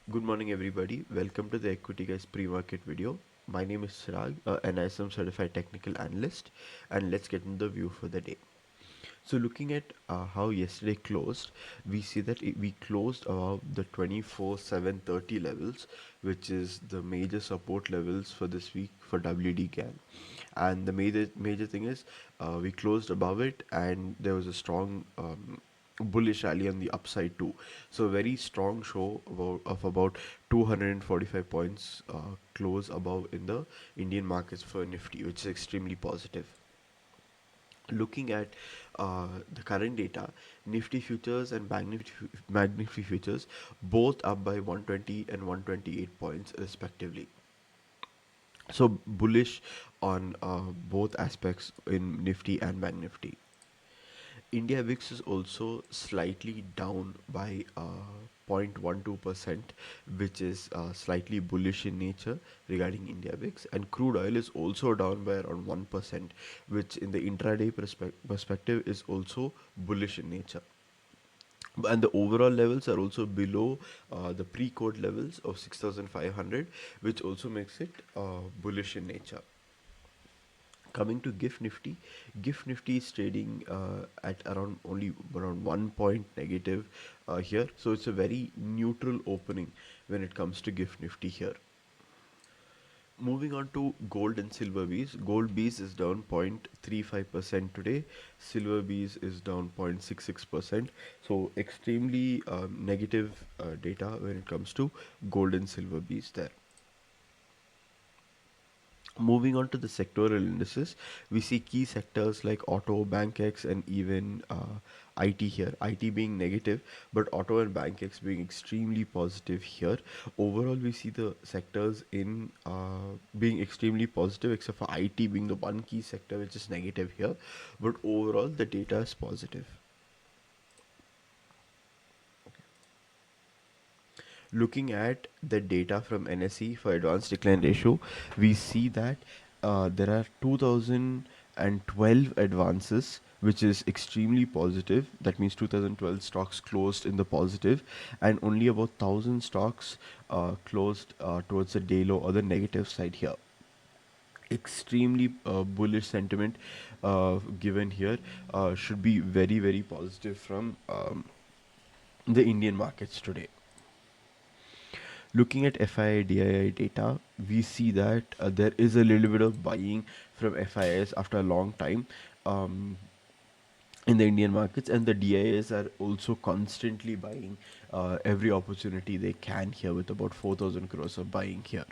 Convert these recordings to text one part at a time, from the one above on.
Good morning, everybody. Welcome to the Equity Guys pre-market video. My name is Siraj, an NISM certified technical analyst, and let's get into the view for the day. So, looking at how yesterday closed, we see that we closed above the 24,730 levels, which is the major support levels for this week for WD GAN. And the major thing is we closed above it, and there was a strong bullish rally on the upside too. So a very strong show of about 245 points close above in the Indian markets for Nifty, which is extremely positive. Looking at the current data, Nifty futures and Bank Nifty futures both up by 120 and 128 points respectively. So bullish on both aspects in Nifty and Bank Nifty. India VIX is also slightly down by 0.12%, which is slightly bullish in nature regarding India VIX. And crude oil is also down by around 1%, which in the intraday perspective is also bullish in nature. And the overall levels are also below the pre-code levels of 6,500, which also makes it bullish in nature. Coming to gift nifty is trading at around 1 point negative here, so it's a very neutral opening when it comes to gift nifty here. Moving on to gold and silver bees. Gold bees is down 0.35% today. Silver bees is down 0.66%. So extremely negative data when it comes to gold and silver bees there. Moving on to the sectoral indices, we see key sectors like auto, BankX, and even IT here. IT being negative, but auto and BankX being extremely positive here. Overall, we see the sectors in being extremely positive, except for IT being the one key sector which is negative here. But overall, the data is positive. Looking at the data from NSE for advanced decline ratio, we see that there are 2012 advances, which is extremely positive. That means 2012 stocks closed in the positive, and only about 1,000 stocks closed towards the day low or the negative side here. Extremely bullish sentiment given here should be very positive from the Indian markets today. Looking at FII DII data, we see that there is a little bit of buying from FIIs after a long time um, in the Indian markets, and the DIIs are also constantly buying every opportunity they can here, with about 4,000 crores of buying here.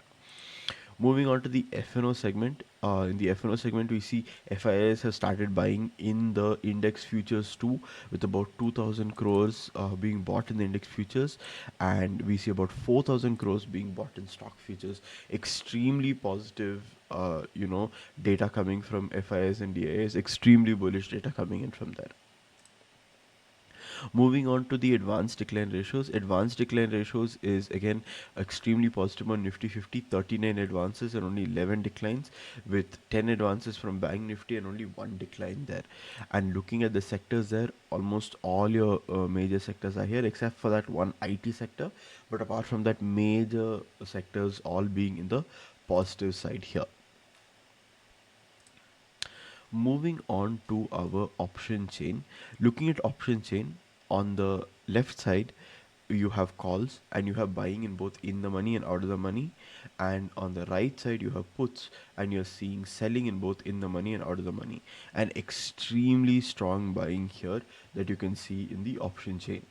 Moving on to the FNO segment. In the FNO segment, we see FIS has started buying in the index futures too, with about 2,000 crores being bought in the index futures, and we see about 4,000 crores being bought in stock futures. Extremely positive, data coming from FIS and DIS. Extremely bullish data coming in from there. Moving on to the advanced decline ratios. Advanced decline ratios is again extremely positive on Nifty 50, 39 advances and only 11 declines, with 10 advances from Bank Nifty and only one decline there. And looking at the sectors there, almost all your major sectors are here except for that one IT sector. But apart from that, major sectors all being in the positive side here. Moving on to our option chain. Looking at option chain, on the left side you have calls and you have buying in both in the money and out of the money, and on the right side you have puts and you're seeing selling in both in the money and out of the money, and extremely strong buying here that you can see in the option chain.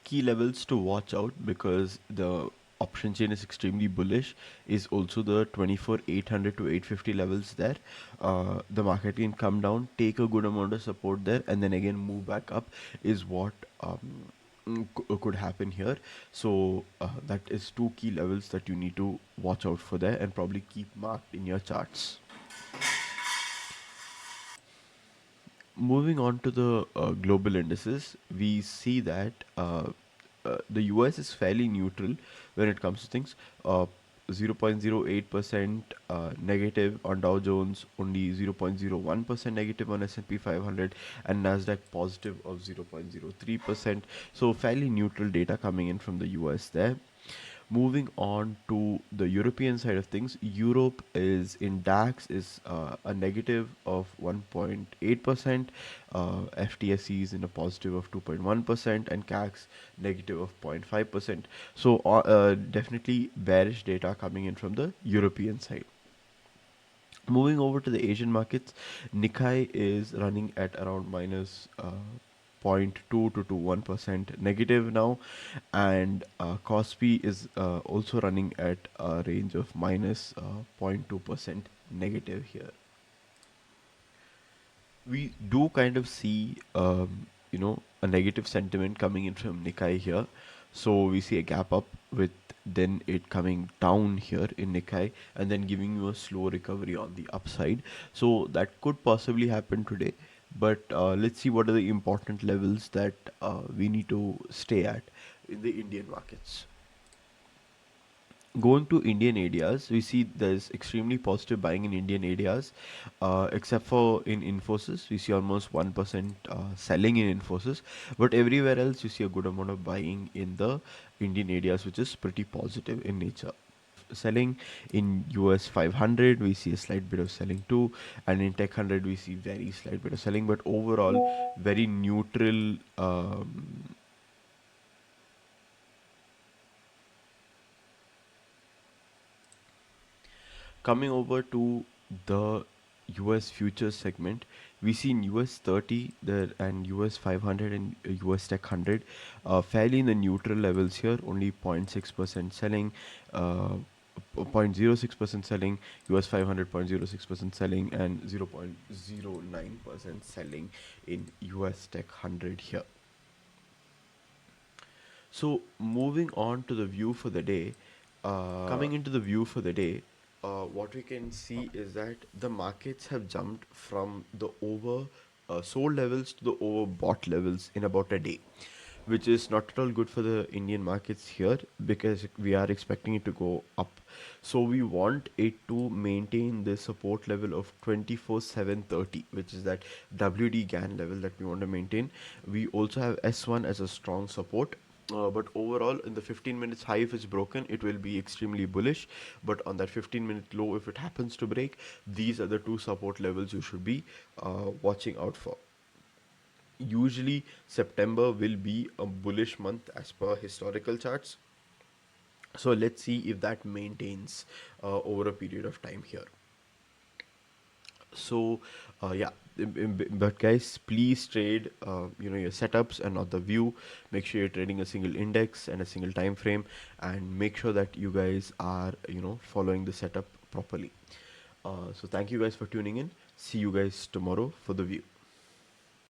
Key levels to watch out, because the option chain is extremely bullish, is also the 24,800 to 850 levels there. The market can come down, take a good amount of support there, and then again move back up, is what could happen here. So that is two key levels that you need to watch out for there and probably keep marked in your charts. Moving on to the global indices, we see that the US is fairly neutral when it comes to things. 0.08% negative on Dow Jones, only 0.01% negative on S&P 500, and Nasdaq positive of 0.03%. So fairly neutral data coming in from the US there. Moving on to the European side of things, Europe is in DAX is a negative of 1.8%, FTSE is in a positive of 2.1%, and CAC negative of 0.5%. So definitely bearish data coming in from the European side. Moving over to the Asian markets, Nikkei is running at around minus 0.2 to 1% negative now, and Kospi is also running at a range of minus 0.2% negative here. We do kind of see a negative sentiment coming in from Nikkei here. So we see a gap up with then it coming down here in Nikkei and then giving you a slow recovery on the upside. So that could possibly happen today. But let's see what are the important levels that we need to stay at in the Indian markets. Going to Indian areas, we see there's extremely positive buying in Indian areas, except for in Infosys, we see almost 1% selling in Infosys, but everywhere else you see a good amount of buying in the Indian areas, which is pretty positive in nature. Selling in US 500, we see a slight bit of selling too, and in Tech 100, we see very slight bit of selling, but overall, very neutral. Coming over to the US futures segment, we see in US 30 there and US 500 and US Tech 100 fairly in the neutral levels here, only 0.6% selling, 0.06% selling, US 500 0.06% selling, and 0.09% selling in US Tech 100 here. So moving on to the view for the day, coming into the view for the day, what we can see is that the markets have jumped from the over sold levels to the overbought levels in about a day, which is not at all good for the Indian markets here because we are expecting it to go up. So we want it to maintain the support level of 24,730, which is that WD GAN level that we want to maintain. We also have S1 as a strong support. But overall, in the 15 minutes high, if it's broken, it will be extremely bullish. But on that 15-minute low, if it happens to break, these are the two support levels you should be watching out for. Usually, September will be a bullish month as per historical charts. So let's see if that maintains over a period of time here. So yeah, but guys, please trade your setups and not the view. Make sure you're trading a single index and a single time frame, and make sure that you guys are following the setup properly. So thank you guys for tuning in. See you guys tomorrow for the view.